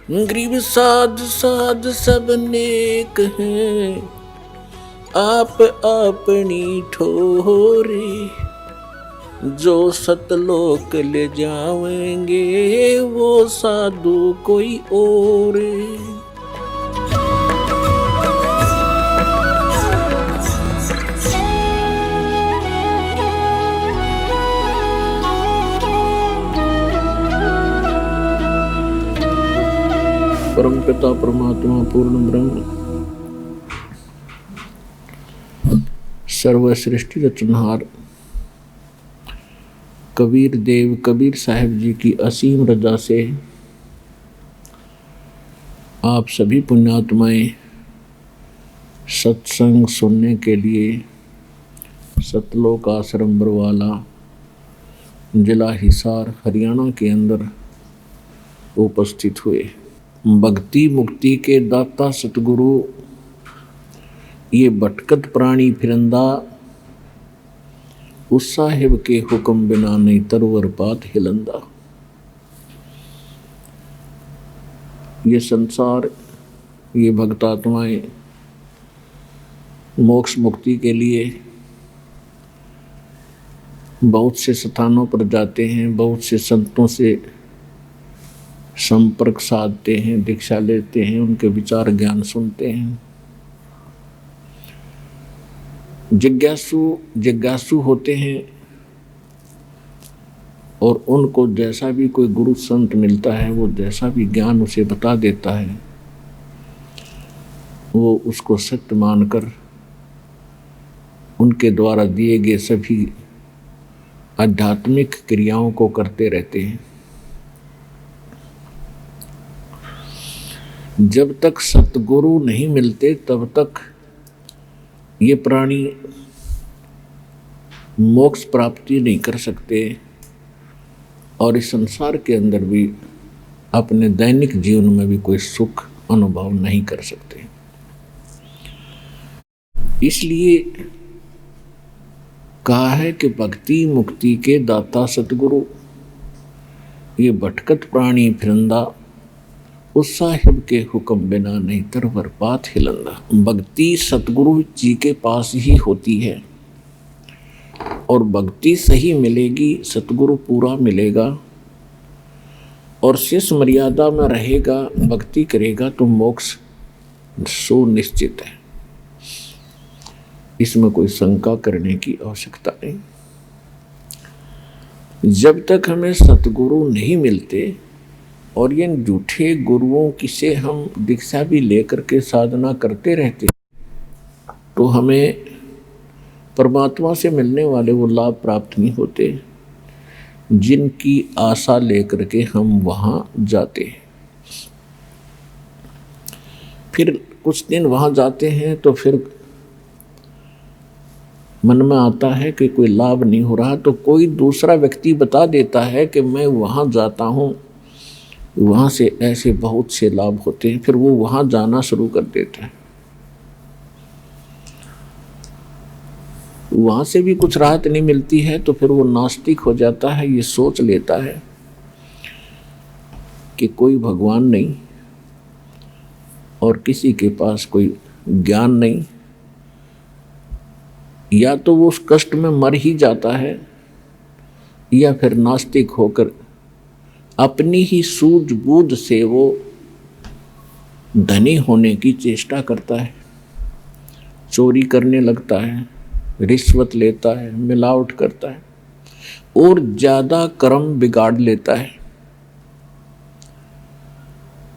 गरीब साध साध सब नेक हैं, आप अपनी ठोरे। जो सतलोक ले जावेंगे वो साधु कोई और। परम पिता परमात्मा पूर्ण ब्रह्म सर्व सृष्टि रचनहार कबीर देव कबीर साहिब जी की असीम रजा से आप सभी पुण्यात्माएं सत्संग सुनने के लिए सतलोक आश्रम बरवाला जिला हिसार हरियाणा के अंदर उपस्थित हुए। भक्ति मुक्ति के दाता सतगुरु ये भटकत प्राणी फिरंदा, उस साहिब के हुक्म बिना नहीं तरवर पात हिलंदा। ये संसार ये भक्तात्माएं मोक्ष मुक्ति के लिए बहुत से स्थानों पर जाते हैं, बहुत से संतों से संपर्क साधते हैं, दीक्षा लेते हैं, उनके विचार ज्ञान सुनते हैं। जिज्ञासु होते हैं और उनको जैसा भी कोई गुरु संत मिलता है, वो जैसा भी ज्ञान उसे बता देता है, वो उसको सत्य मानकर उनके द्वारा दिए गए सभी आध्यात्मिक क्रियाओं को करते रहते हैं। जब तक सतगुरु नहीं मिलते तब तक ये प्राणी मोक्ष प्राप्ति नहीं कर सकते और इस संसार के अंदर भी अपने दैनिक जीवन में भी कोई सुख अनुभव नहीं कर सकते। इसलिए कहा है कि भक्ति मुक्ति के दाता सतगुरु ये भटकत प्राणी फिरंदा, उस साहिब के हुक्म बिना नहीं तरवर पात हिलंदा। भक्ति सतगुरु जी के पास ही होती है और भक्ति सही मिलेगी, सतगुरु पूरा मिलेगा और शेष मर्यादा में रहेगा, भक्ति करेगा तो मोक्ष सुनिश्चित है। इसमें कोई शंका करने की आवश्यकता नहीं। जब तक हमें सतगुरु नहीं मिलते और ये झूठे गुरुओं की से हम दीक्षा भी लेकर के साधना करते रहते तो हमें परमात्मा से मिलने वाले वो लाभ प्राप्त नहीं होते जिनकी आशा लेकर के हम वहाँ जाते हैं। फिर कुछ दिन वहाँ जाते हैं तो फिर मन में आता है कि कोई लाभ नहीं हो रहा, तो कोई दूसरा व्यक्ति बता देता है कि मैं वहाँ जाता हूँ, वहाँ से ऐसे बहुत से लाभ होते हैं। फिर वो वहाँ जाना शुरू कर देता है। वहाँ से भी कुछ राहत नहीं मिलती है तो फिर वो नास्तिक हो जाता है। ये सोच लेता है कि कोई भगवान नहीं और किसी के पास कोई ज्ञान नहीं, या तो वो उस कष्ट में मर ही जाता है या फिर नास्तिक होकर अपनी ही सूझबूझ से वो धनी होने की चेष्टा करता है, चोरी करने लगता है, रिश्वत लेता है, मिलावट करता है और ज़्यादा कर्म बिगाड़ लेता है।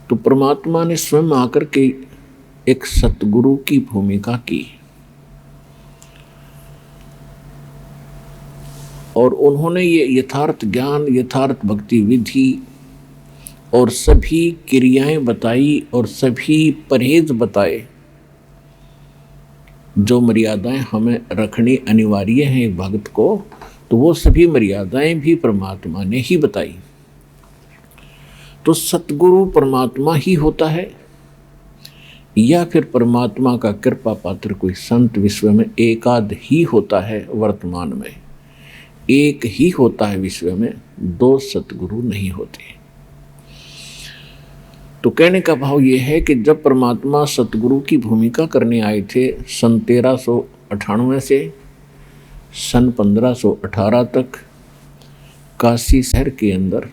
तो परमात्मा ने स्वयं आकर के एक सतगुरु की भूमिका की और उन्होंने ये यथार्थ ज्ञान, यथार्थ भक्ति विधि और सभी क्रियाएं बताई और सभी परहेज बताए जो मर्यादाएं हमें रखनी अनिवार्य हैं एक भक्त को, तो वो सभी मर्यादाएं भी परमात्मा ने ही बताई। तो सतगुरु परमात्मा ही होता है या फिर परमात्मा का कृपा पात्र कोई संत विश्व में एकाध ही होता है। वर्तमान में एक ही होता है, विश्व में दो सतगुरु नहीं होते। तो कहने का भाव ये है कि जब परमात्मा सतगुरु की भूमिका करने आए थे सन 1398 से सन 1518 तक काशी शहर के अंदर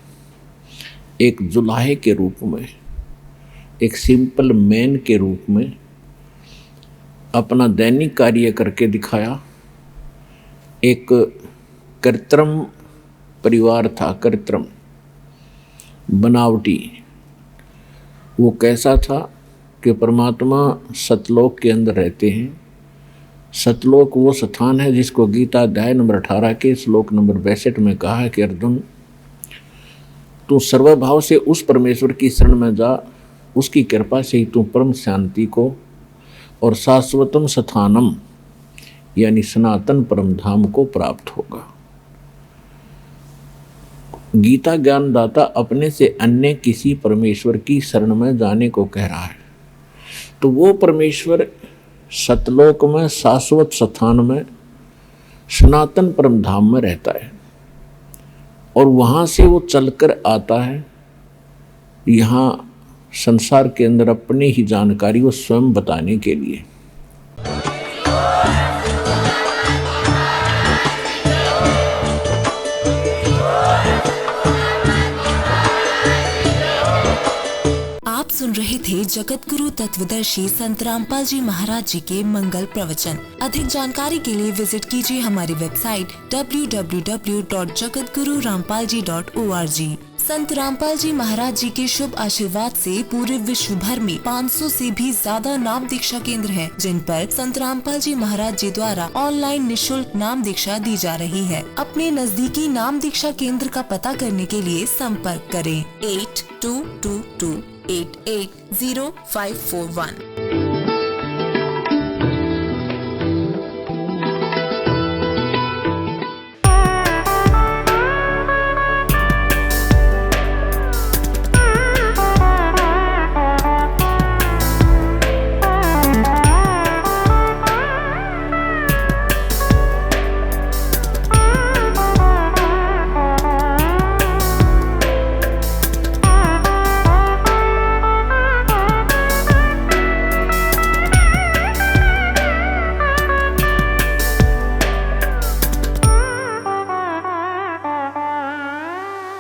एक जुलाहे के रूप में, एक सिंपल मैन के रूप में अपना दैनिक कार्य करके दिखाया। एक कृत्रिम परिवार था, कृत्रिम बनावटी। वो कैसा था कि परमात्मा सतलोक के अंदर रहते हैं। सतलोक वो स्थान है जिसको गीता अध्याय नंबर 18 के श्लोक नंबर 62 में कहा है कि अर्जुन, तू सर्वभाव से उस परमेश्वर की शरण में जा, उसकी कृपा से ही तू परम शांति को और शाश्वतम स्थानम यानी सनातन परम धाम को प्राप्त होगा। गीता ज्ञानदाता अपने से अन्य किसी परमेश्वर की शरण में जाने को कह रहा है। तो वो परमेश्वर सतलोक में, शाश्वत स्थान में, सनातन परम धाम में रहता है और वहाँ से वो चलकर आता है यहाँ संसार के अंदर अपनी ही जानकारी वो स्वयं बताने के लिए। आप सुन रहे थे जगत गुरु तत्वदर्शी संत रामपाल जी महाराज जी के मंगल प्रवचन। अधिक जानकारी के लिए विजिट कीजिए हमारी वेबसाइट www.jagatgururampalji.org। संत रामपाल जी महाराज जी के शुभ आशीर्वाद से पूरे विश्व भर में 500 से भी ज्यादा नाम दीक्षा केंद्र हैं, जिन पर संत रामपाल जी महाराज जी द्वारा ऑनलाइन निशुल्क नाम दीक्षा दी जा रही है। अपने नजदीकी नाम दीक्षा केंद्र का पता करने के लिए संपर्क करें 8222880541।